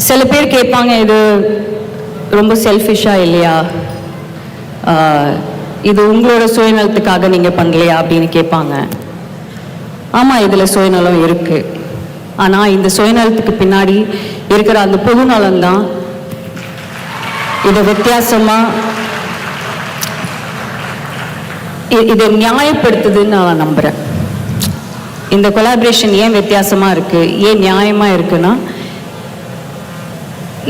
சில பேர் கேட்பாங்க, இது ரொம்ப செல்ஃபிஷாக இல்லையா, இது உங்களோட சுயநலத்துக்காக நீங்கள் பண்ணலையா அப்படின்னு கேட்பாங்க. ஆமாம், இதில் சுயநலம் இருக்குது. ஆனால் இந்த சுயநலத்துக்கு பின்னாடி இருக்கிற அந்த பொதுநலம்தான் இதை வித்தியாசமாக இதை நியாயப்படுத்துதுன்னு நான் நம்புகிறேன். இந்த கொலாபரேஷன் ஏன் வித்தியாசமாக இருக்குது, ஏன் நியாயமாக இருக்குன்னா,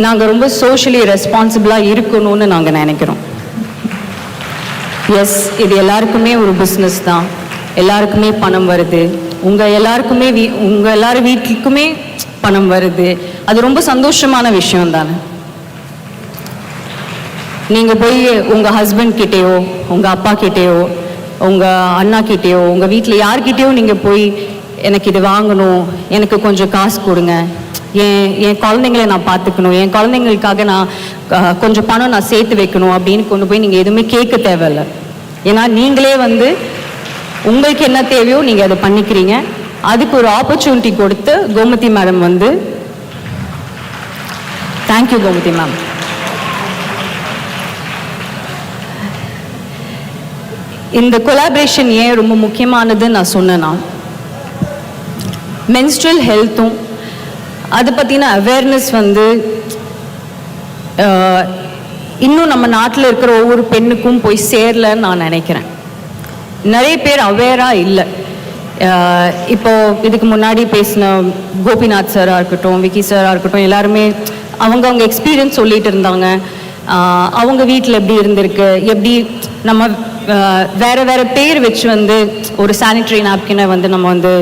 நாங்கள் ரொம்ப சோஷியலி ரெஸ்பான்சிபிளாக இருக்கணும்னு நாங்கள் நினைக்கிறோம். எஸ், இது எல்லாருக்குமே ஒரு பிஸ்னஸ் தான், எல்லாருக்குமே பணம் வருது, உங்கள் எல்லாரும் வீட்டுக்குமே பணம் வருது. அது ரொம்ப சந்தோஷமான விஷயம் தானே. நீங்கள் போய் உங்கள் ஹஸ்பண்ட் கிட்டேயோ, உங்கள் அப்பா கிட்டேயோ, உங்கள் அண்ணா கிட்டேயோ, உங்கள் வீட்டில் யார்கிட்டேயோ நீங்கள் போய் எனக்கு இது வாங்கணும், எனக்கு கொஞ்சம் காசு கொடுங்க, என் குழந்தைங்களை நான் பார்த்துக்கணும், என் குழந்தைங்களுக்காக நான் கொஞ்சம் பணம் நான் சேர்த்து வைக்கணும் அப்படின்னு கொண்டு போய் நீங்கள் எதுவுமே கேட்க தேவையில்லை. ஏன்னா நீங்களே உங்களுக்கு என்ன தேவையோ நீங்கள் அதை பண்ணிக்கிறீங்க. அதுக்கு ஒரு ஆப்பர்ச்சுனிட்டி கொடுத்து Gomathi madam thank you Gomathi ma'am. இந்த கொலாபரேஷன் ஏன் ரொம்ப முக்கியமானதுன்னு நான் சொன்னேன்னா, மென்ஸ்ட்ரல் ஹெல்த்தும் அதை பற்றின அவேர்னஸ் இன்னும் நம்ம நாட்டில் இருக்கிற ஒவ்வொரு பெண்ணுக்கும் போய் சேரலன்னு நான் நினைக்கிறேன். நிறைய பேர் அவேராக இல்லை. இப்போது இதுக்கு முன்னாடி பேசின கோபிநாத் சாராக இருக்கட்டும், விக்கி சாராக இருக்கட்டும், எல்லாருமே அவங்க எக்ஸ்பீரியன்ஸ் சொல்லிட்டு இருந்தாங்க. அவங்க வீட்டில் எப்படி இருந்திருக்கு, எப்படி நம்ம வேறு பேர் வச்சு ஒரு சானிட்டரி நாப்கினை நம்ம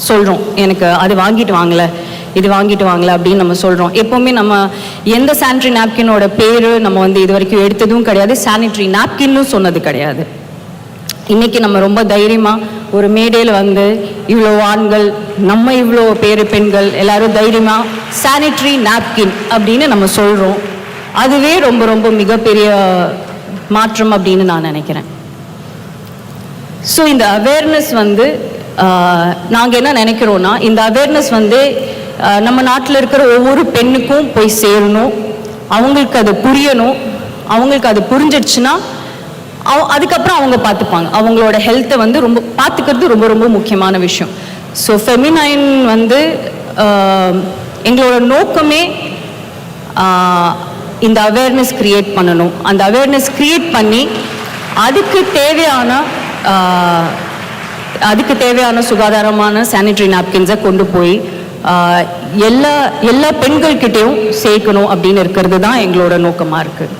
சொல்கிறோம், எனக்கு அது வாங்கிட்டு வாங்கலை, இது வாங்கிட்டு வாங்கலை அப்படின்னு நம்ம சொல்கிறோம். எப்போவுமே நம்ம எந்த சானிட்டரி நாப்கினோட பேர் நம்ம இது வரைக்கும் எடுத்ததும் கிடையாது, சானிட்டரி நாப்கின்னு சொன்னது கிடையாது. இன்றைக்கி நம்ம ரொம்ப தைரியமாக ஒரு மேடையில் இவ்வளோ ஆண்கள், நம்ம இவ்வளோ பெண்கள் எல்லாரும் தைரியமாக சானிட்டரி நாப்கின் அப்படின்னு நம்ம சொல்கிறோம். அதுவே ரொம்ப ரொம்ப மிகப்பெரிய மாற்றம் அப்படின்னு நான் நினைக்கிறேன். ஸோ இந்த அவேர்னஸ் நாங்கள் என்ன நினைக்கிறோன்னா, இந்த அவேர்னஸ் நம்ம நாட்டில் இருக்கிற ஒவ்வொரு பெண்ணுக்கும் போய் சேரணும், அவங்களுக்கு அது புரியணும். அவங்களுக்கு அது புரிஞ்சிடுச்சுன்னா அதுக்கப்புறம் அவங்க பார்த்துப்பாங்க. அவங்களோட ஹெல்த்தை ரொம்ப பார்த்துக்கிறது ரொம்ப ரொம்ப முக்கியமான விஷயம். ஸோ ஃபெமினைன் எங்களோட நோக்கமே இந்த அவேர்னஸ் க்ரியேட் பண்ணணும். அந்த அவேர்னஸ் க்ரியேட் பண்ணி அதுக்கு தேவையான சுகாதாரமான சானிட்டரி நாப்கின்ஸை கொண்டு போய் எல்லா பெண்கள்கிட்டையும் சேர்க்கணும் அப்படின்னு இருக்கிறது தான் எங்களோட நோக்கமாக இருக்குது.